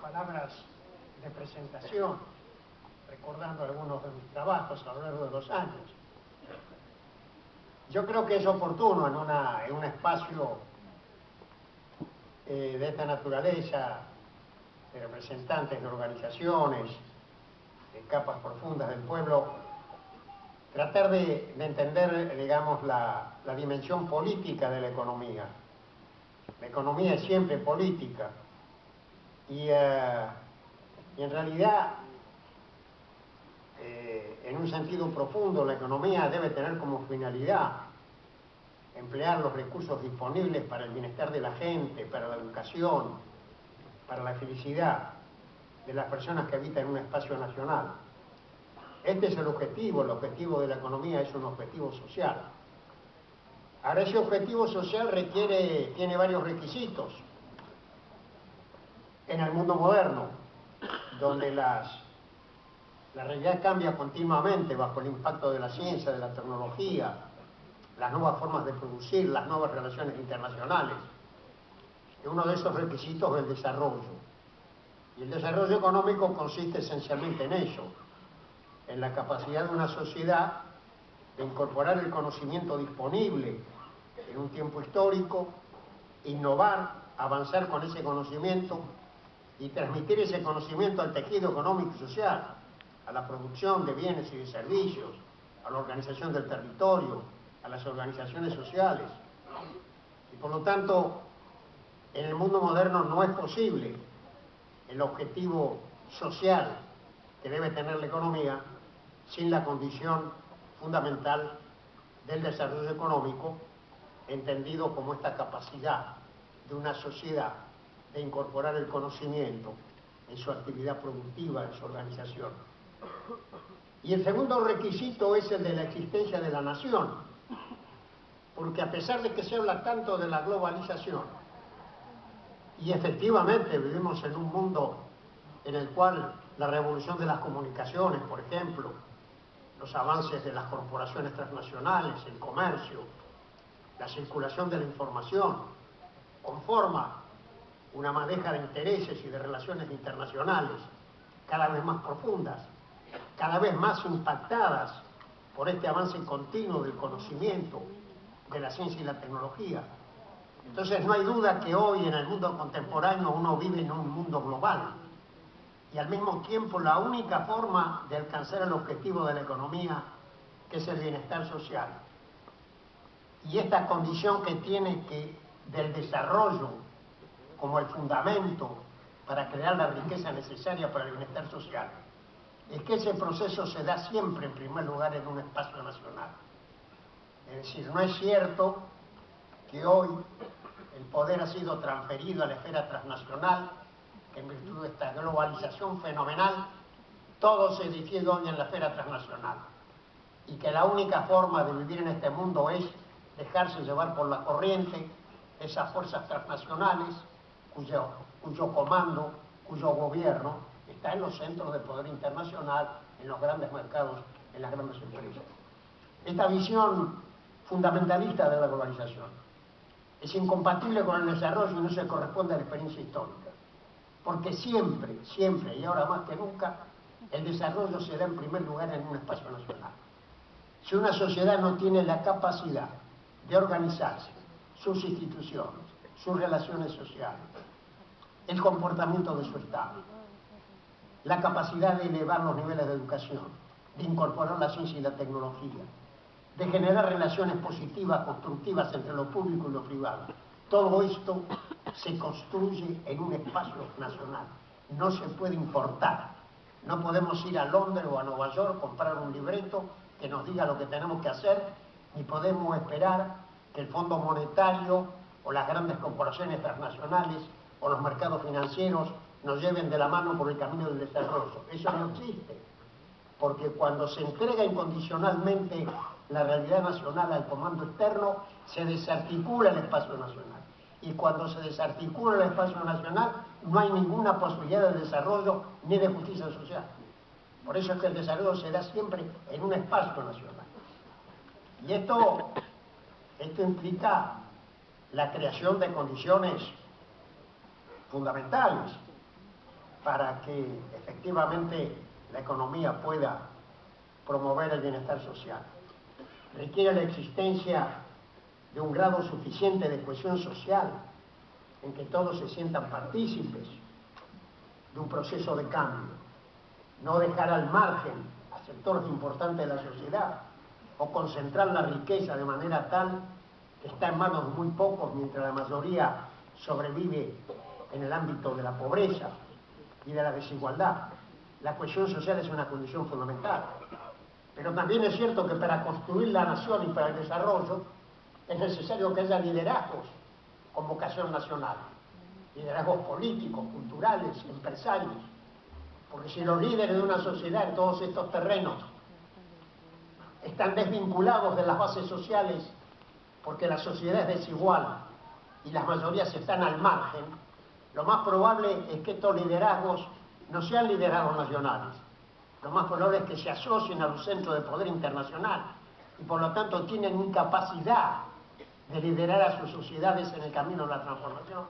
palabras de presentación, recordando algunos de mis trabajos a lo largo de los años. Yo creo que es oportuno en un espacio de esta naturaleza, de representantes de organizaciones, de capas profundas del pueblo, tratar de entender, digamos, la dimensión política de la economía. La economía es siempre política y en realidad, en un sentido profundo, la economía debe tener como finalidad emplear los recursos disponibles para el bienestar de la gente, para la educación, para la felicidad de las personas que habitan en un espacio nacional. Este es el objetivo de la economía es un objetivo social. Ahora, ese objetivo social tiene varios requisitos. En el mundo moderno, donde la realidad cambia continuamente bajo el impacto de la ciencia, de la tecnología, las nuevas formas de producir, las nuevas relaciones internacionales. Y uno de esos requisitos es el desarrollo. Y el desarrollo económico consiste esencialmente en ello, en la capacidad de una sociedad de incorporar el conocimiento disponible en un tiempo histórico, innovar, avanzar con ese conocimiento y transmitir ese conocimiento al tejido económico y social, a la producción de bienes y de servicios, a la organización del territorio, a las organizaciones sociales. Y por lo tanto, en el mundo moderno no es posible el objetivo social que debe tener la economía sin la condición fundamental del desarrollo económico, entendido como esta capacidad de una sociedad de incorporar el conocimiento en su actividad productiva, en su organización. Y el segundo requisito es el de la existencia de la nación, porque a pesar de que se habla tanto de la globalización, y efectivamente vivimos en un mundo en el cual la revolución de las comunicaciones, por ejemplo, los avances de las corporaciones transnacionales, el comercio, la circulación de la información, conforma una madeja de intereses y de relaciones internacionales cada vez más profundas, cada vez más impactadas por este avance continuo del conocimiento, de la ciencia y la tecnología. Entonces no hay duda que hoy en el mundo contemporáneo uno vive en un mundo global y al mismo tiempo la única forma de alcanzar el objetivo de la economía, que es el bienestar social, y esta condición que tiene del desarrollo como el fundamento para crear la riqueza necesaria para el bienestar social, es que ese proceso se da siempre en primer lugar en un espacio nacional. Es decir, no es cierto que hoy el poder ha sido transferido a la esfera transnacional, que en virtud de esta globalización fenomenal todo se decide hoy en la esfera transnacional, y que la única forma de vivir en este mundo es dejarse llevar por la corriente de esas fuerzas transnacionales cuyo comando, cuyo gobierno está en los centros de poder internacional, en los grandes mercados, en las grandes empresas. Esta visión fundamentalista de la globalización es incompatible con el desarrollo y no se corresponde a la experiencia histórica, porque siempre, siempre y ahora más que nunca, el desarrollo se da en primer lugar en un espacio nacional. Si una sociedad no tiene la capacidad de organizarse, sus instituciones, sus relaciones sociales, el comportamiento de su Estado, la capacidad de elevar los niveles de educación, de incorporar la ciencia y la tecnología, de generar relaciones positivas, constructivas entre lo público y lo privado, todo esto se construye en un espacio nacional, no se puede importar. No podemos ir a Londres o a Nueva York, comprar un libreto que nos diga lo que tenemos que hacer, ni podemos esperar que el Fondo Monetario o las grandes corporaciones transnacionales o los mercados financieros nos lleven de la mano por el camino del desarrollo. Eso no existe, porque cuando se entrega incondicionalmente la realidad nacional al comando externo, se desarticula el espacio nacional. Y cuando se desarticula el espacio nacional, no hay ninguna posibilidad de desarrollo ni de justicia social. Por eso es que el desarrollo se da siempre en un espacio nacional. Y esto implica la creación de condiciones fundamentales para que efectivamente la economía pueda promover el bienestar social. Requiere la existencia de un grado suficiente de cohesión social en que todos se sientan partícipes de un proceso de cambio, no dejar al margen a sectores importantes de la sociedad o concentrar la riqueza de manera tal que está en manos de muy pocos mientras la mayoría sobrevive en el ámbito de la pobreza y de la desigualdad. La cohesión social es una condición fundamental, pero también es cierto que para construir la nación y para el desarrollo es necesario que haya liderazgos con vocación nacional, liderazgos políticos, culturales, empresarios, porque si los líderes de una sociedad en todos estos terrenos están desvinculados de las bases sociales porque la sociedad es desigual y las mayorías están al margen, lo más probable es que estos liderazgos no sean liderazgos nacionales. Lo más probable es que se asocien a los centros de poder internacional y por lo tanto tienen incapacidad de liderar a sus sociedades en el camino de la transformación.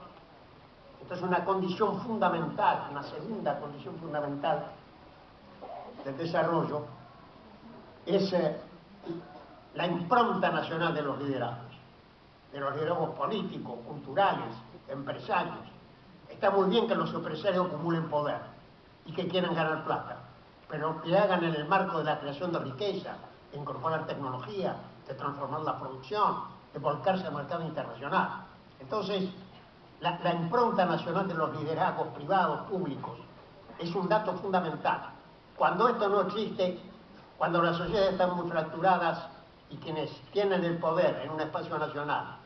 Entonces una condición fundamental, una segunda condición fundamental del desarrollo es la impronta nacional de los liderazgos políticos, culturales, empresarios. Está muy bien que los empresarios acumulen poder y que quieran ganar plata, pero que hagan en el marco de la creación de riqueza, de incorporar tecnología, de transformar la producción, de volcarse al mercado internacional. Entonces, la impronta nacional de los liderazgos privados, públicos, es un dato fundamental. Cuando esto no existe, cuando las sociedades están muy fracturadas y quienes tienen el poder en un espacio nacional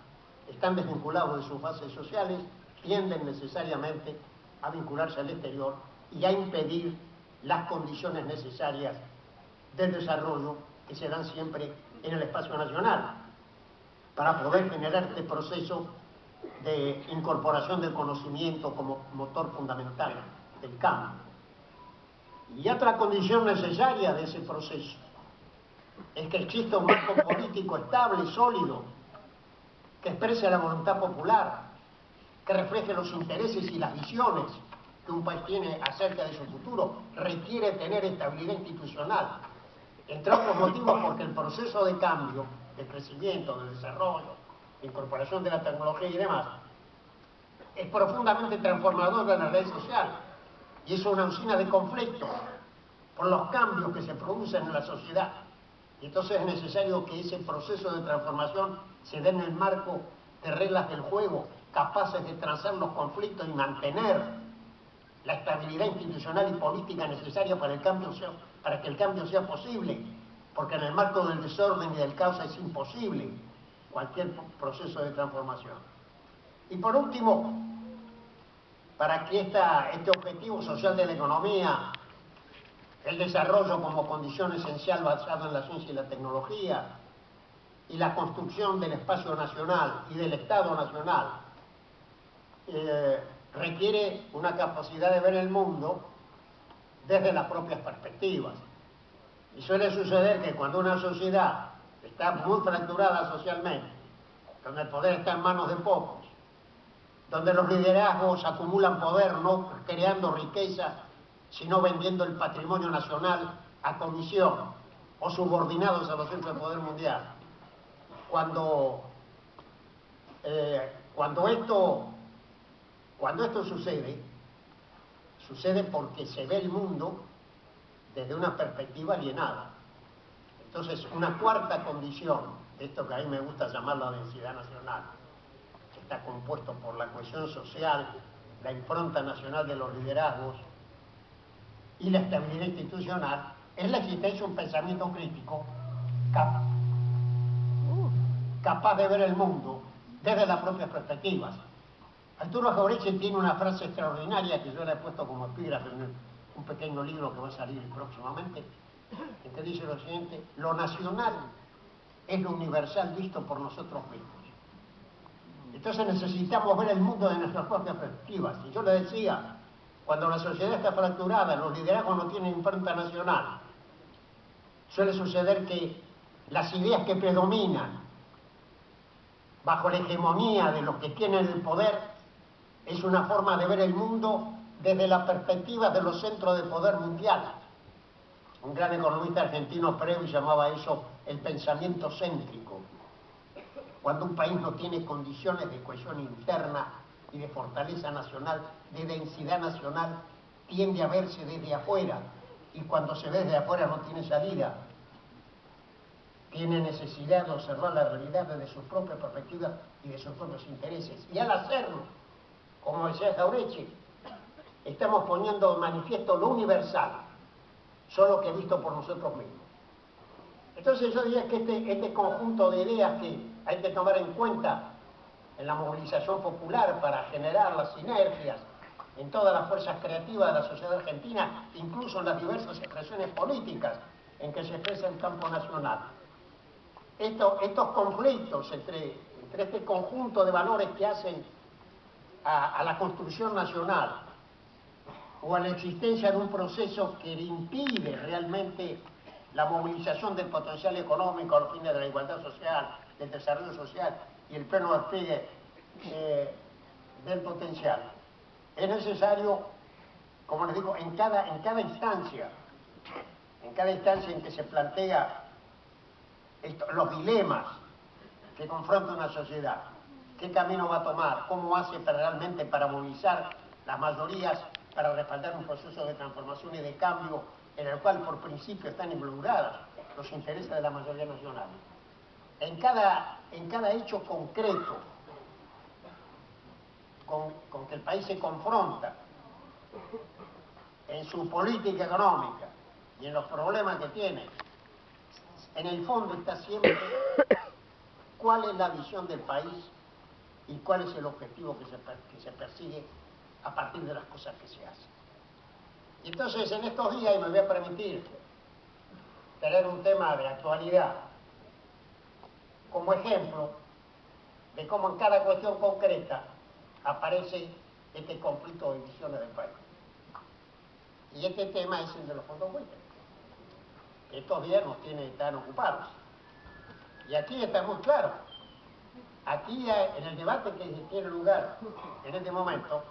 están desvinculados de sus bases sociales, tienden necesariamente a vincularse al exterior y a impedir las condiciones necesarias del desarrollo que se dan siempre en el espacio nacional para poder generar este proceso de incorporación del conocimiento como motor fundamental del cambio. Y otra condición necesaria de ese proceso es que exista un marco político estable, sólido, que exprese la voluntad popular, que refleje los intereses y las visiones que un país tiene acerca de su futuro. Requiere tener estabilidad institucional, entre otros motivos porque el proceso de cambio, de crecimiento, de desarrollo, de incorporación de la tecnología y demás, es profundamente transformador de la red social y es una usina de conflicto por los cambios que se producen en la sociedad. Y entonces es necesario que ese proceso de transformación se dé en el marco de reglas del juego capaces de transar los conflictos y mantener la estabilidad institucional y política necesaria para que el cambio sea posible, porque en el marco del desorden y del caos es imposible cualquier proceso de transformación. Y por último, para que este objetivo social de la economía, el desarrollo como condición esencial basada en la ciencia y la tecnología, y la construcción del espacio nacional y del Estado nacional, requiere una capacidad de ver el mundo desde las propias perspectivas. Y suele suceder que cuando una sociedad está muy fracturada socialmente, donde el poder está en manos de pocos, donde los liderazgos acumulan poder no creando riqueza, sino vendiendo el patrimonio nacional a comisión o subordinados a los centros de poder mundial. Cuando esto sucede porque se ve el mundo desde una perspectiva alienada. Entonces, una cuarta condición, esto que a mí me gusta llamar la densidad nacional, que está compuesto por la cohesión social, la impronta nacional de los liderazgos y la estabilidad institucional, es la existencia de un pensamiento crítico capaz de ver el mundo desde las propias perspectivas. Arturo Jauretche tiene una frase extraordinaria que yo le he puesto como epígrafe en un pequeño libro que va a salir próximamente, en que dice lo siguiente: lo nacional es lo universal visto por nosotros mismos. Entonces necesitamos ver el mundo de nuestras propias perspectivas. Y yo le decía, cuando la sociedad está fracturada, los liderazgos no tienen impronta nacional, suele suceder que las ideas que predominan bajo la hegemonía de los que tienen el poder es una forma de ver el mundo desde la perspectiva de los centros de poder mundial. Un gran economista argentino previo llamaba eso el pensamiento céntrico. Cuando un país no tiene condiciones de cohesión interna y de fortaleza nacional, de densidad nacional, tiende a verse desde afuera. Y cuando se ve desde afuera no tiene salida. Tiene necesidad de observar la realidad desde sus propias perspectivas y de sus propios intereses. Y al hacerlo, como decía Jauretche, estamos poniendo de manifiesto lo universal, solo que visto por nosotros mismos. Entonces yo diría que este conjunto de ideas que hay que tomar en cuenta en la movilización popular para generar las sinergias en todas las fuerzas creativas de la sociedad argentina, incluso en las diversas expresiones políticas en que se expresa el campo nacional. Estos conflictos entre este conjunto de valores que hacen a la construcción nacional o a la existencia de un proceso que impide realmente la movilización del potencial económico a los fines de la igualdad social, del desarrollo social y el pleno despliegue del potencial. Es necesario, como les digo, en cada instancia en que se plantea los dilemas que confronta una sociedad, qué camino va a tomar, cómo hace realmente para movilizar las mayorías para respaldar un proceso de transformación y de cambio en el cual por principio están involucrados los intereses de la mayoría nacional. En cada hecho concreto con que el país se confronta en su política económica y en los problemas que tiene, en el fondo está siempre cuál es la visión del país y cuál es el objetivo que se persigue a partir de las cosas que se hacen. Y entonces en estos días, y me voy a permitir tener un tema de actualidad como ejemplo de cómo en cada cuestión concreta aparece este conflicto de visiones del país. Y este tema es el de los fondos buitres, que estos días nos tienen tan ocupados. Y aquí está muy claro. Aquí en el debate que tiene lugar en este momento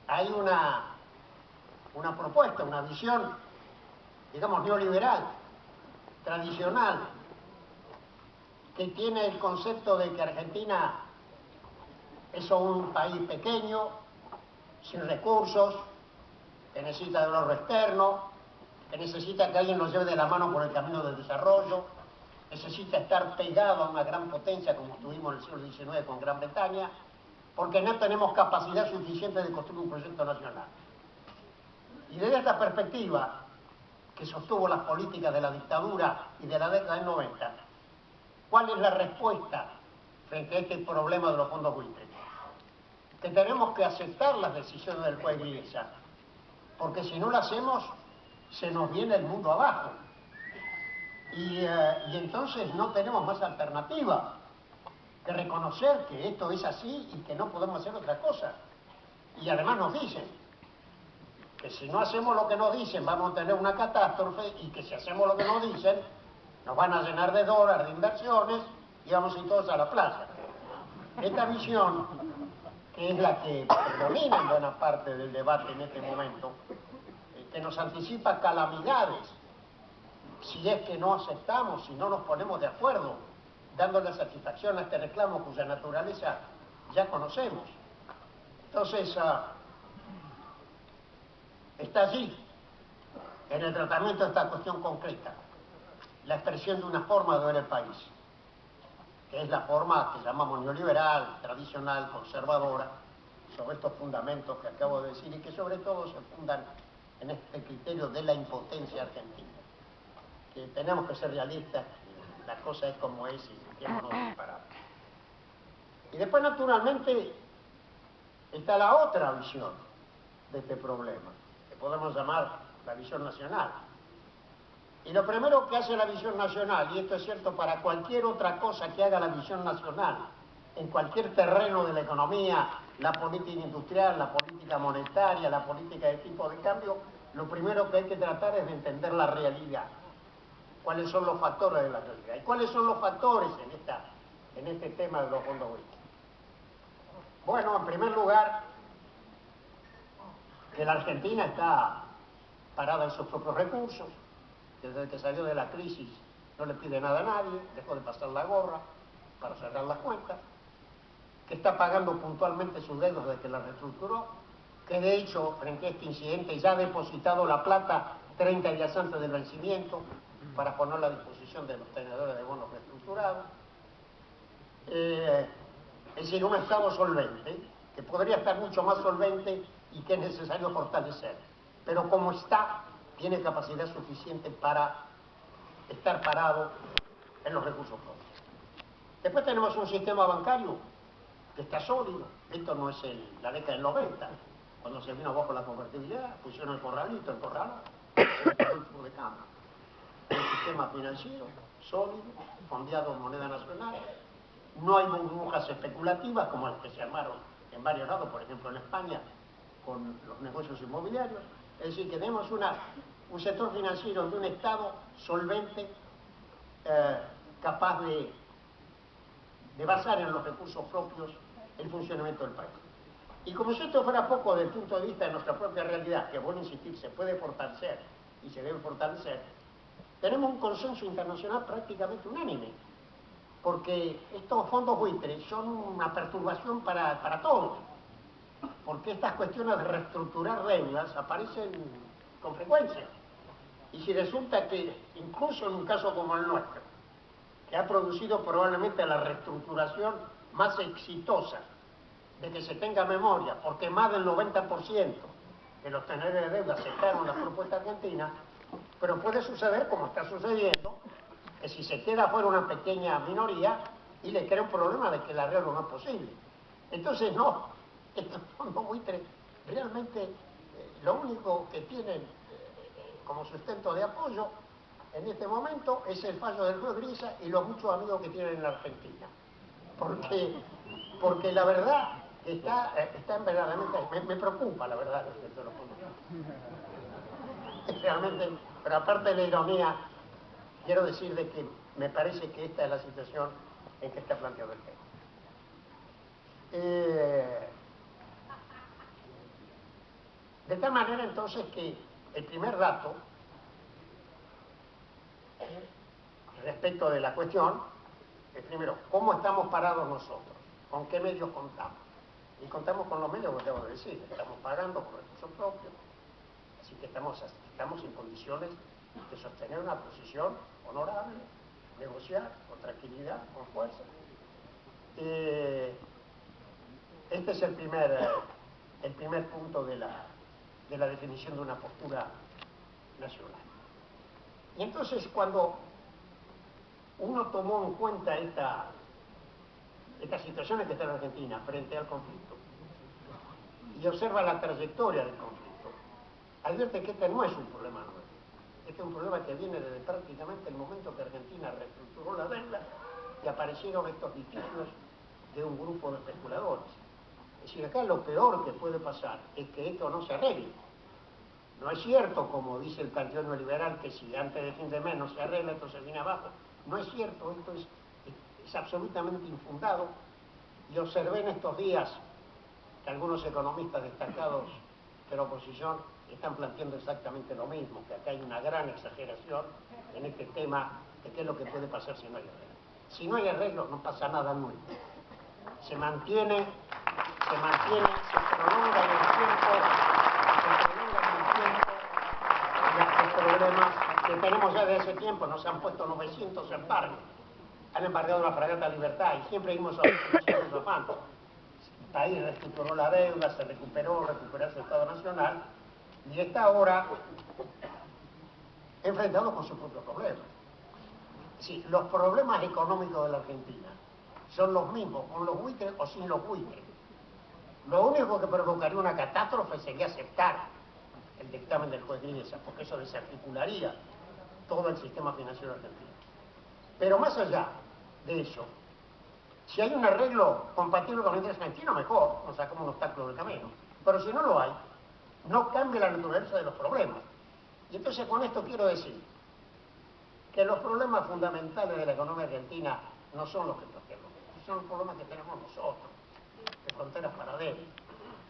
hay una propuesta, una visión, digamos, neoliberal, tradicional, que tiene el concepto de que Argentina es un país pequeño, sin recursos, que necesita de un ahorro externo, que necesita que alguien nos lleve de la mano por el camino del desarrollo, necesita estar pegado a una gran potencia como tuvimos en el siglo XIX con Gran Bretaña, porque no tenemos capacidad suficiente de construir un proyecto nacional. Y desde esta perspectiva, que sostuvo las políticas de la dictadura y de la década del 90, ¿cuál es la respuesta frente a este problema de los fondos buitres? Que tenemos que aceptar las decisiones del juez Griesa, porque si no lo hacemos, se nos viene el mundo abajo. Y entonces no tenemos más alternativa que reconocer que esto es así y que no podemos hacer otra cosa. Y además nos dicen que si no hacemos lo que nos dicen vamos a tener una catástrofe y que si hacemos lo que nos dicen nos van a llenar de dólares, de inversiones y vamos a ir todos a la playa. Esta visión, que es la que predomina en buena parte del debate en este momento, que nos anticipa calamidades si es que no aceptamos, si no nos ponemos de acuerdo, dándole satisfacción a este reclamo cuya naturaleza ya conocemos. Entonces, está allí, en el tratamiento de esta cuestión concreta, la expresión de una forma de ver el país, que es la forma que llamamos neoliberal, tradicional, conservadora, sobre estos fundamentos que acabo de decir y que sobre todo se fundan en este criterio de la impotencia argentina. Que tenemos que ser realistas, la cosa es como es y sentémonos disparados. Y después, naturalmente, está la otra visión de este problema, que podemos llamar la visión nacional. Y lo primero que hace la visión nacional, y esto es cierto para cualquier otra cosa que haga la visión nacional, en cualquier terreno de la economía, la política industrial, la política monetaria, la política de tipo de cambio, lo primero que hay que tratar es de entender la realidad. ¿Cuáles son los factores de la realidad? ¿Y cuáles son los factores en este tema de los fondos buitres? Bueno, en primer lugar, que la Argentina está parada en sus propios recursos, que desde que salió de la crisis no le pide nada a nadie, dejó de pasar la gorra para cerrar las cuentas, que está pagando puntualmente sus deudas desde que la reestructuró, que de hecho, frente a este incidente, ya ha depositado la plata 30 días antes del vencimiento para ponerla a disposición de los tenedores de bonos reestructurados. Es decir, un Estado solvente, que podría estar mucho más solvente y que es necesario fortalecer, pero como está, tiene capacidad suficiente para estar parado en los recursos propios. Después tenemos un sistema bancario que está sólido. Esto no es la década del 90, cuando se vino abajo la convertibilidad, pusieron el corralito, el corral, el tipo de cambio. Un sistema financiero sólido, fondeado en moneda nacional. No hay burbujas especulativas como las que se armaron en varios lados, por ejemplo en España, con los negocios inmobiliarios. Es decir, que tenemos un sector financiero de un Estado solvente, capaz de basar en los recursos propios el funcionamiento del país. Y como si esto fuera poco desde el punto de vista de nuestra propia realidad, que vuelvo a insistir, se puede fortalecer y se debe fortalecer, tenemos un consenso internacional prácticamente unánime, porque estos fondos buitres son una perturbación para todos, porque estas cuestiones de reestructurar deudas aparecen con frecuencia. Y si resulta que, incluso en un caso como el nuestro, que ha producido probablemente la reestructuración más exitosa de que se tenga memoria, porque más del 90% de los tenedores de deuda aceptaron la propuesta argentina, pero puede suceder, como está sucediendo, que si se queda fuera una pequeña minoría y le crea un problema de que el arreglo no es posible. Entonces, no, estos fondos buitres realmente lo único que tienen como sustento de apoyo en este momento es el fallo del juez Grisa y los muchos amigos que tienen en la Argentina. Porque la verdad está verdaderamente, me preocupa la verdad respecto a los fondos. Realmente, pero aparte de la ironía, quiero decir de que me parece que esta es la situación en que está planteado el tema. De tal manera entonces que el primer dato respecto de la cuestión es primero, ¿cómo estamos parados nosotros? ¿Con qué medios contamos? Y contamos con los medios que debo decir, estamos pagando por recursos propios, así que estamos en condiciones de sostener una posición honorable, negociar con tranquilidad, con fuerza. Este es el primer punto de la definición de una postura nacional. Y entonces cuando uno tomó en cuenta esta situación en que está en Argentina frente al conflicto y observa la trayectoria del conflicto, advierte que este no es un problema nuevo. Este es un problema que viene desde prácticamente el momento que Argentina reestructuró la deuda y aparecieron estos litigios de un grupo de especuladores. Es decir, acá lo peor que puede pasar es que esto no se arregle. No es cierto, como dice el canción neoliberal, que si antes de fin de mes no se arregla, esto se viene abajo. No es cierto, esto es absolutamente infundado. Y observé en estos días que algunos economistas destacados de la oposición están planteando exactamente lo mismo, que acá hay una gran exageración en este tema de qué es lo que puede pasar si no hay arreglo. Si no hay arreglo, no pasa nada nuevo. Se mantiene, se prolonga en el tiempo, los problemas que tenemos ya desde ese tiempo. Nos han puesto 900 embargos, han embargado la fragata Libertad y siempre vimos a los afán. El país reestructuró la deuda, se recuperó su Estado Nacional y está ahora enfrentado con sus propios problemas. Sí, los problemas económicos de la Argentina son los mismos, con los buitres o sin los buitres. Lo único que provocaría una catástrofe sería aceptar el dictamen del juez Grisa, porque eso desarticularía todo el sistema financiero argentino. Pero más allá de eso, si hay un arreglo compatible con el interés argentino, mejor, nos sacamos un obstáculo del camino. Pero si no lo hay, no cambia la naturaleza de los problemas. Y entonces con esto quiero decir que los problemas fundamentales de la economía argentina no son los que planteamos, son los problemas que tenemos nosotros, de fronteras paralelas,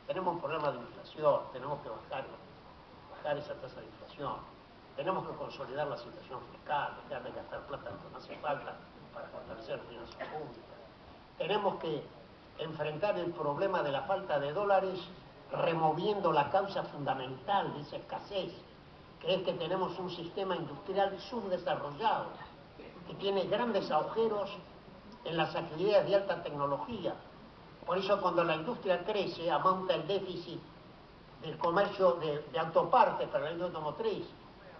tenemos un problema de inflación, tenemos que bajar esa tasa de inflación, tenemos que consolidar la situación fiscal, dejar de gastar plata que no hace falta para fortalecer las finanzas públicas. Tenemos que enfrentar el problema de la falta de dólares removiendo la causa fundamental de esa escasez, que es que tenemos un sistema industrial subdesarrollado, que tiene grandes agujeros en las actividades de alta tecnología. Por eso cuando la industria crece, aumenta el déficit del comercio de autopartes para la industria automotriz,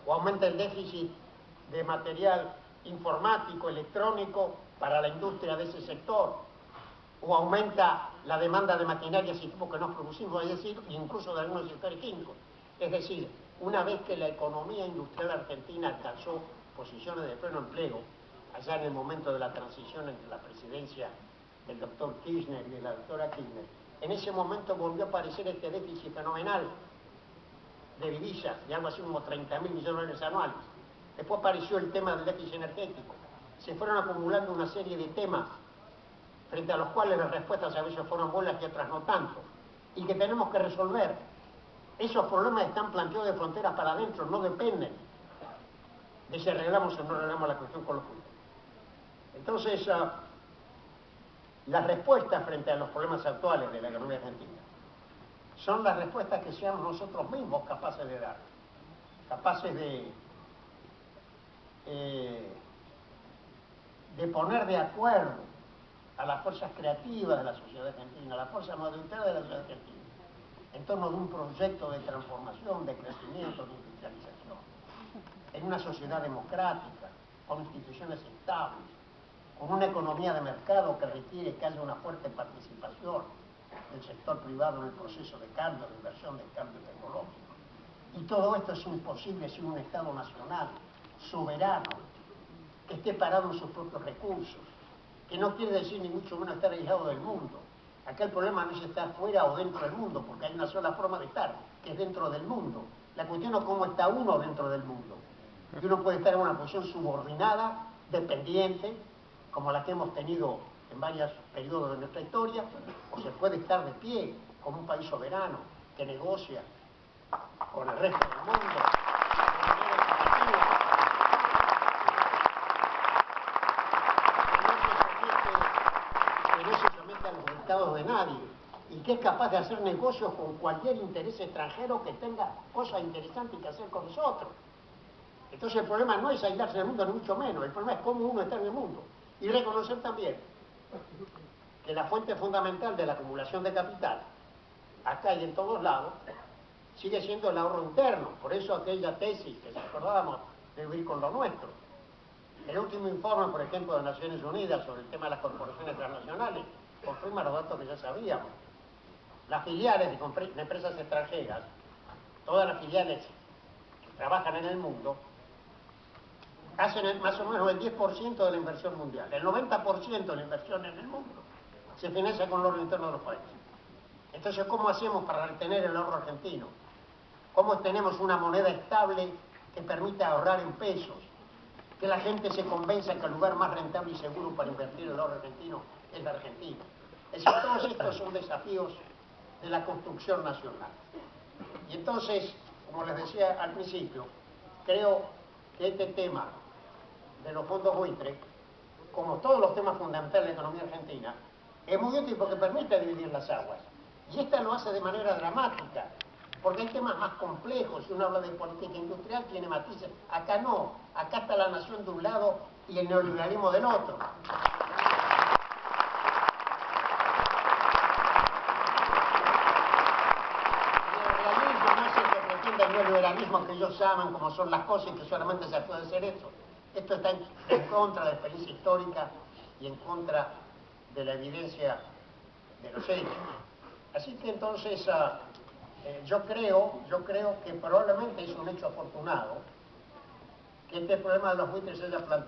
o aumenta el déficit de material informático, electrónico para la industria de ese sector, o aumenta la demanda de maquinarias y equipos que no producimos, es decir, incluso de algunos sectores químicos. Es decir, una vez que la economía industrial argentina alcanzó posiciones de pleno empleo, allá en el momento de la transición entre la presidencia del doctor Kirchner y de la doctora Kirchner, en ese momento volvió a aparecer este déficit fenomenal de divisas, de algo así como 30.000 millones de dólares anuales. Después apareció el tema del déficit energético. Se fueron acumulando una serie de temas frente a los cuales las respuestas a veces fueron buenas y otras no tanto, y que tenemos que resolver. Esos problemas están planteados de fronteras para adentro, no dependen de si arreglamos o no arreglamos la cuestión con los jueces. Entonces, las respuestas frente a los problemas actuales de la economía argentina son las respuestas que seamos nosotros mismos capaces de dar, capaces de poner de acuerdo a las fuerzas creativas de la sociedad argentina, a la fuerza mayoritaria de la sociedad argentina, en torno de un proyecto de transformación, de crecimiento, de industrialización, en una sociedad democrática, con instituciones estables, con una economía de mercado que requiere que haya una fuerte participación del sector privado en el proceso de cambio, de inversión, de cambio tecnológico. Y todo esto es imposible sin un Estado nacional, soberano, que esté parado en sus propios recursos, que no quiere decir ni mucho menos estar aislado del mundo. Acá el problema no es estar fuera o dentro del mundo, porque hay una sola forma de estar, que es dentro del mundo. La cuestión es cómo está uno dentro del mundo. Y uno puede estar en una posición subordinada, dependiente, como la que hemos tenido en varios periodos de nuestra historia, o se puede estar de pie, como un país soberano, que negocia con el resto del mundo, que no se somete a los dictados de nadie, y que es capaz de hacer negocios con cualquier interés extranjero que tenga cosas interesantes que hacer con nosotros. Entonces el problema no es aislarse del mundo, ni mucho menos, el problema es cómo uno está en el mundo. Y reconocer también que la fuente fundamental de la acumulación de capital, acá y en todos lados, sigue siendo el ahorro interno. Por eso aquella tesis que si acordábamos de vivir con lo nuestro. El último informe, por ejemplo, de Naciones Unidas sobre el tema de las corporaciones transnacionales confirma los datos que ya sabíamos. Las filiales de empresas extranjeras, todas las filiales que trabajan en el mundo, hacen más o menos el 10% de la inversión mundial. El 90% de la inversión en el mundo se financia con el ahorro interno de los países. Entonces, ¿cómo hacemos para retener el ahorro argentino? ¿Cómo tenemos una moneda estable que permita ahorrar en pesos? Que la gente se convenza que el lugar más rentable y seguro para invertir el ahorro argentino es la Argentina. Es decir, todos estos son desafíos de la construcción nacional. Y entonces, como les decía al principio, creo que este tema de los fondos buitre, como todos los temas fundamentales de la economía argentina, es muy útil porque permite dividir las aguas. Y esta lo hace de manera dramática, porque hay temas más complejos. Si uno habla de política industrial, tiene matices. Acá no, acá está la nación de un lado y el neoliberalismo del otro. El neoliberalismo que ellos llaman como son las cosas y que solamente se puede hacer eso. Esto está en contra de la experiencia histórica y en contra de la evidencia de los hechos. Así que entonces yo creo que probablemente es un hecho afortunado que este problema de los buitres se haya planteado